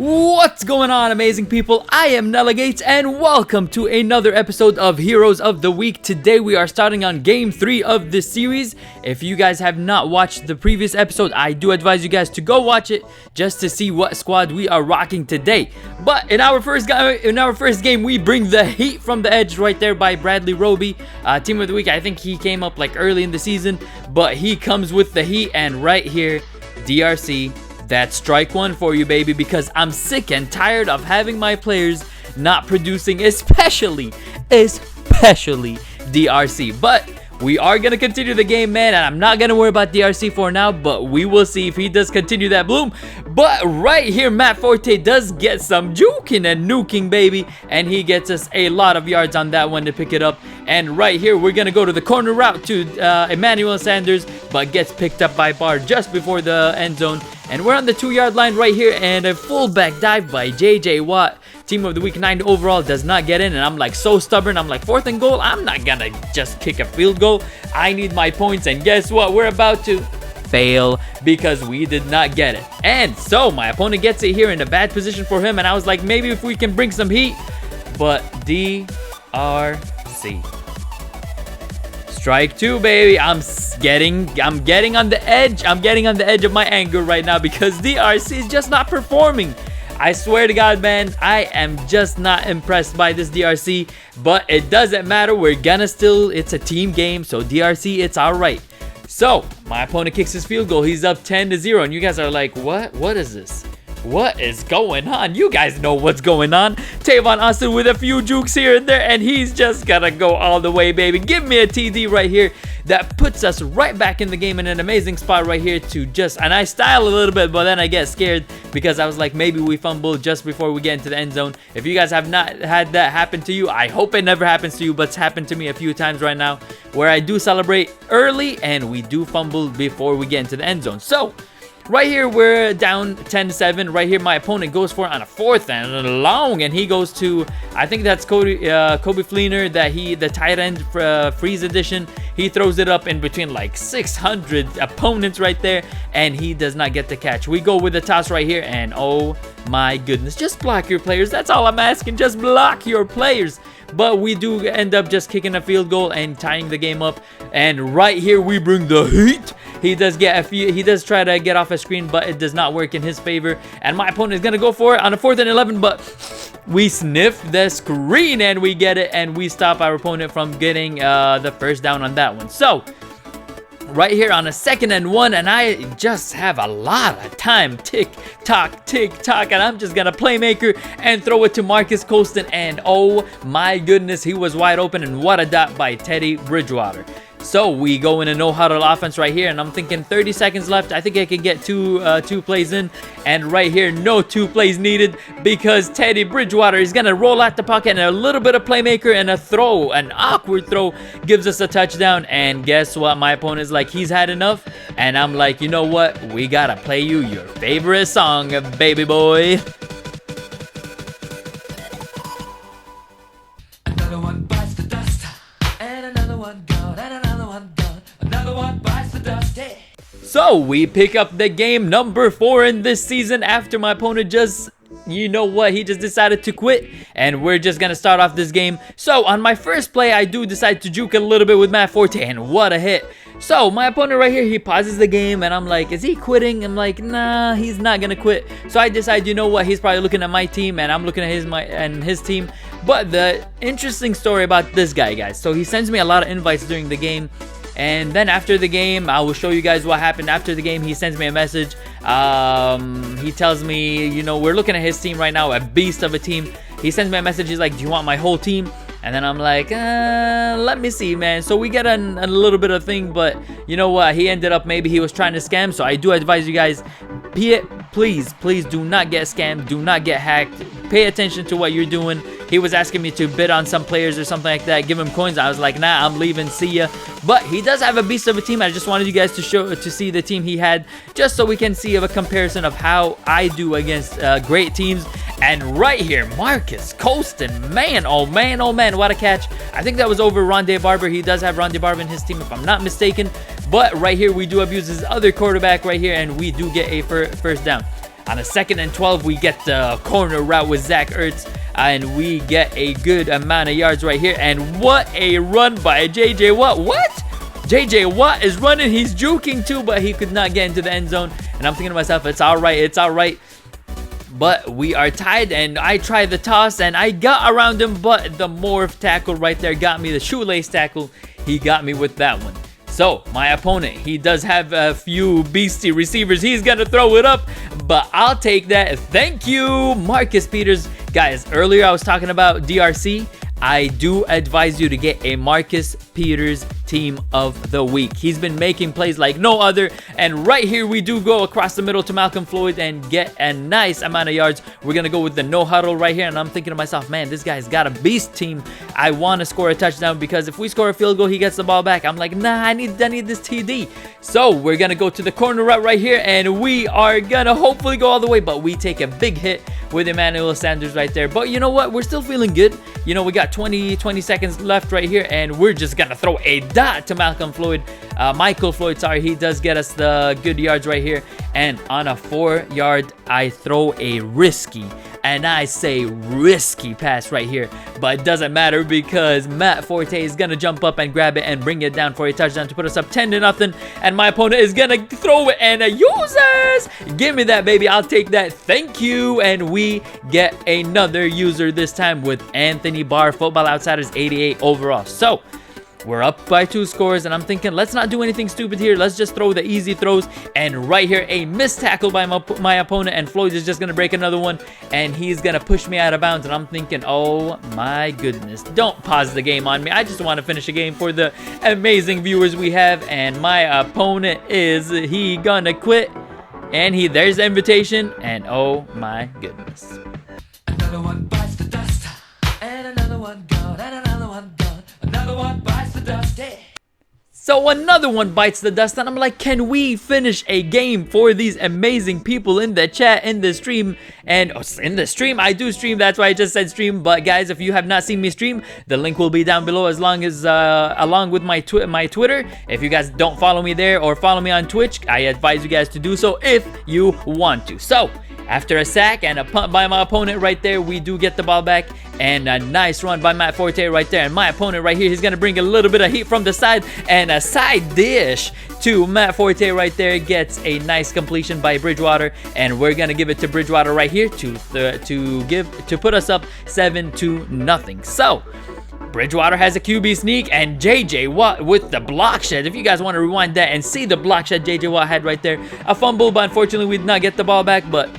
What's going on, amazing people? I am Nelegates and welcome to another episode of Heroes of the Week. Today we are starting on game 3 of this series. If you guys have not watched the previous episode, I do advise you guys to go watch it just to see what squad we are rocking today. But in our first game, we bring the heat from the edge right there by Bradley Roby. Team of the Week, I think he came up like early in the season, but he comes with the heat. And right here, DRC. That's strike one for you, baby, because I'm sick and tired of having my players not producing, especially DRC. But we are going to continue the game, man, and I'm not going to worry about DRC for now, but we will see if he does continue that bloom. But right here, Matt Forte does get some juking and nuking, baby, and he gets us a lot of yards on that one to pick it up. And right here, we're going to go to the corner route to Emmanuel Sanders, but gets picked up by Barr just before the end zone. And we're on the 2-yard line right here, and a fullback dive by JJ Watt. Team of the Week 9 overall does not get in, and I'm like so stubborn. I'm like, 4th and goal, I'm not gonna just kick a field goal. I need my points, and guess what? We're about to fail because we did not get it. And so my opponent gets it here in a bad position for him, and I was like, maybe if we can bring some heat, but DRC. Strike two, baby. I'm getting on the edge. I'm getting on the edge of my anger right now because DRC is just not performing. I swear to God, man, I am just not impressed by this DRC, but it doesn't matter. We're gonna still, it's a team game, so DRC, it's all right. So my opponent kicks his field goal. He's up 10-0, and you guys are like, what is this? What is going on? You guys know what's going on. Tavon Austin with a few jukes here and there, and he's just gonna go all the way, baby. Give me a TD right here. That puts us right back in the game in an amazing spot right here to just, and I style a little bit, but then I get scared because I was like, maybe we fumble just before we get into the end zone. If you guys have not had that happen to you, I hope it never happens to you, but it's happened to me a few times right now where I do celebrate early and we do fumble before we get into the end zone. So right here, we're down 10-7. Right here, my opponent goes for it on a 4th and long, and he goes to, I think that's Kobe Fleener, the tight end freeze edition. He throws it up in between like 600 opponents right there, and he does not get the catch. We go with the toss right here, and oh my goodness, just block your players. That's all I'm asking. Just block your players. But we do end up just kicking a field goal and tying the game up. And right here, we bring the heat. He does try to get off a screen, but it does not work in his favor. And my opponent is going to go for it on a 4th and 11, but we sniff the screen and we get it. And we stop our opponent from getting the first down on that one. So right here on a 2nd and 1, and I just have a lot of time. Tick tock, and I'm just gonna playmaker and throw it to Marcus Colston, and oh my goodness, he was wide open, and what a dot by Teddy Bridgewater. So we go in a no-huddle offense right here, and I'm thinking 30 seconds left. I think I can get two plays in, and right here, no 2 plays needed because Teddy Bridgewater is going to roll out the pocket, and a little bit of playmaker and a throw, an awkward throw, gives us a touchdown. And guess what? My opponent is like, he's had enough, and I'm like, you know what? We got to play you your favorite song, baby boy. Another one bites the dust, and another one gone, and another one gone, another one bites the dust. Hey. So we pick up the game number 4 in this season after my opponent just, you know what, he just decided to quit, and we're just gonna start off this game. So on my first play, I do decide to juke a little bit with Matt Forte, and what a hit. So my opponent right here, he pauses the game, and I'm like, is he quitting? I'm like, nah, he's not gonna quit. So I decide, you know what, he's probably looking at my team, and I'm looking at his team. But the interesting story about this guy, guys, so he sends me a lot of invites during the game, and then after the game, I will show you guys what happened after the game. He sends me a message. He tells me, you know, we're looking at his team right now, a beast of a team. He sends me a message. He's like, do you want my whole team? And then I'm like, let me see, man. So we get a little bit of thing, but you know what? He ended up, maybe he was trying to scam. So I do advise you guys, please do not get scammed. Do not get hacked. Pay attention to what you're doing. He was asking me to bid on some players or something like that, give him coins. I was like, nah, I'm leaving, see ya. But he does have a beast of a team. I just wanted you guys to see the team he had, just so we can see a comparison of how I do against great teams. And right here, Marcus Colston, man, oh man, what a catch. I think that was over Rondé Barber. He does have Rondé Barber in his team, if I'm not mistaken. But right here, we do abuse his other quarterback right here, and we do get a first down. On a 2nd and 12, we get the corner route with Zach Ertz, and we get a good amount of yards right here. And what a run by J.J. Watt. What? J.J. Watt is running. He's juking too, but he could not get into the end zone. And I'm thinking to myself, it's all right. It's all right. But we are tied, and I tried the toss, and I got around him, but the morph tackle right there got me. The shoelace tackle, he got me with that one. So, my opponent, he does have a few beastie receivers. He's going to throw it up, but I'll take that. Thank you, Marcus Peters. Guys, earlier I was talking about DRC. I do advise you to get a Marcus Peters Team of the Week. He's been making plays like no other. And right here, we do go across the middle to Malcolm Floyd and get a nice amount of yards. We're going to go with the no huddle right here. And I'm thinking to myself, man, this guy's got a beast team. I want to score a touchdown because if we score a field goal, he gets the ball back. I'm like, nah, I need this TD. So we're going to go to the corner route right here. And we are going to hopefully go all the way. But we take a big hit with Emmanuel Sanders right there. But you know what? We're still feeling good. You know, we got 20 seconds left right here, and we're just gonna throw a dot to Michael Floyd, sorry. He does get us the good yards right here, and on a 4-yard, I throw a risky, and I say risky pass right here, but it doesn't matter because Matt Forte is gonna jump up and grab it and bring it down for a touchdown to put us up 10-0, and my opponent is gonna throw it, and a users, give me that, baby. I'll take that. Thank you. And we get another user, this time with Anthony Barr, Football Outsiders 88 overall. So we're up by 2 scores, and I'm thinking, let's not do anything stupid here. Let's just throw the easy throws. And right here, a missed tackle by my opponent, and Floyd is just going to break another one, and he's going to push me out of bounds. And I'm thinking, oh my goodness, don't pause the game on me. I just want to finish a game for the amazing viewers we have. And my opponent he gonna quit? And there's the invitation, and oh my goodness. Another one bites the dust, and another one gone, and another one gone. Another one bites the dust, hey. So another one bites the dust, and I'm like, can we finish a game for these amazing people in the chat, in the stream? And in the stream, I do stream, that's why I just said stream. But guys, if you have not seen me stream, the link will be down below, as long as along with my Twitter. If you guys don't follow me there or follow me on Twitch, I advise you guys to do so if you want to. So after a sack and a punt by my opponent right there, we do get the ball back, and a nice run by Matt Forte right there. And my opponent right here, he's going to bring a little bit of heat from the side, and a side dish to Matt Forte right there. Gets a nice completion by Bridgewater, and we're going to give it to Bridgewater right here to put us up 7-0. So Bridgewater has a QB sneak, and J.J. Watt with the block shed. If you guys want to rewind that and see the block shed J.J. Watt had right there. A fumble, but unfortunately we did not get the ball back, but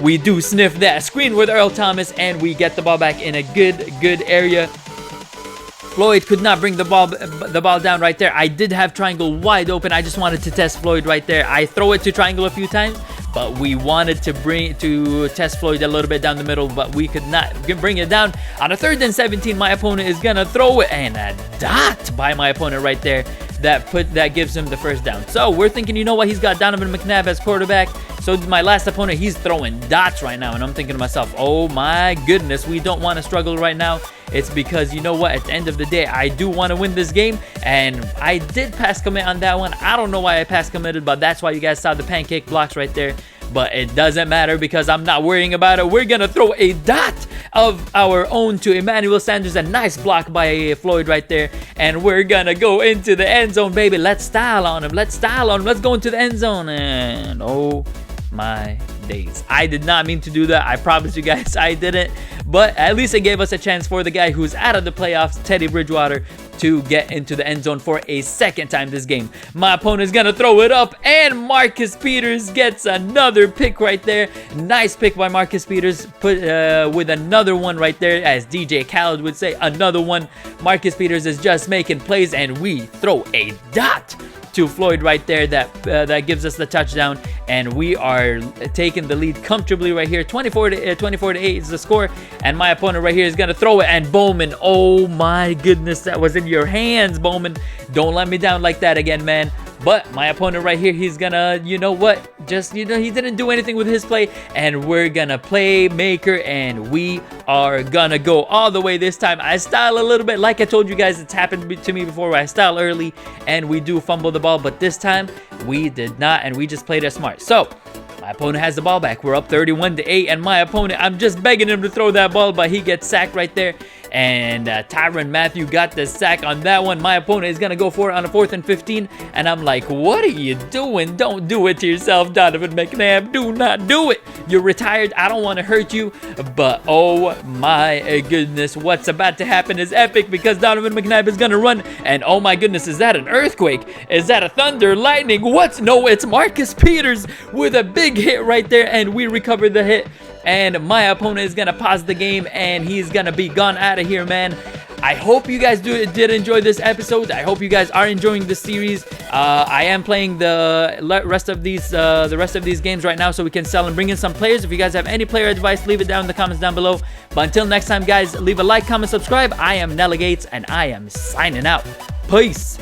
we do sniff that screen with Earl Thomas, and we get the ball back in a good area. Floyd could not bring the ball down right there. I did have triangle wide open. I just wanted to test Floyd right there. I throw it to triangle a few times, but we wanted to test Floyd a little bit down the middle, but we could not bring it down. On a 3rd and 17, my opponent is gonna throw it, and a dot by my opponent right there that gives him the first down. So we're thinking, you know what, he's got Donovan McNabb as quarterback. So my last opponent, he's throwing dots right now, and I'm thinking to myself, oh my goodness, we don't want to struggle right now. It's because, you know what, at the end of the day, I do want to win this game, and I did pass commit on that one. I don't know why I pass committed, but that's why you guys saw the pancake blocks right there. But it doesn't matter because I'm not worrying about it. We're going to throw a dot of our own to Emmanuel Sanders. A nice block by Floyd right there. And we're going to go into the end zone, baby. Let's style on him. Let's go into the end zone. And oh my days, I did not mean to do that. I promise you guys I didn't. But at least it gave us a chance for the guy who's out of the playoffs, Teddy Bridgewater, to get into the end zone for a second time this game. My opponent's gonna throw it up, and Marcus Peters gets another pick right there. Nice pick by Marcus Peters, with another one right there, as DJ Khaled would say, another one. Marcus Peters is just making plays, and we throw a dot to Floyd right there that gives us the touchdown, and we are taking the lead comfortably right here. 24 to 8 is the score, and my opponent right here is gonna throw it, and Bowman, oh my goodness, that was in your hands, Bowman. Don't let me down like that again, man. But my opponent right here, he's gonna, you know what, just, you know, he didn't do anything with his play, and we're gonna play maker, and we are gonna go all the way this time. I style a little bit, like I told you guys, it's happened to me before where I style early and we do fumble the ball, but this time we did not, and we just played it smart. So My opponent has the ball back. We're up 31-8, and my opponent, I'm just begging him to throw that ball, but he gets sacked right there. And Tyrann Mathieu got the sack on that one. My opponent is going to go for it on a 4th and 15. And I'm like, what are you doing? Don't do it to yourself, Donovan McNabb. Do not do it. You're retired. I don't want to hurt you. But oh my goodness, what's about to happen is epic because Donovan McNabb is going to run. And oh my goodness, is that an earthquake? Is that a thunder, lightning? What? No, it's Marcus Peters with a big hit right there. And we recovered the hit. And my opponent is going to pause the game, and he's going to be gone out of here, man. I hope you guys did enjoy this episode. I hope you guys are enjoying this series. I am playing the rest of these games right now so we can sell and bring in some players. If you guys have any player advice, leave it down in the comments down below. But until next time, guys, leave a like, comment, subscribe. I am Nella Gates, and I am signing out. Peace.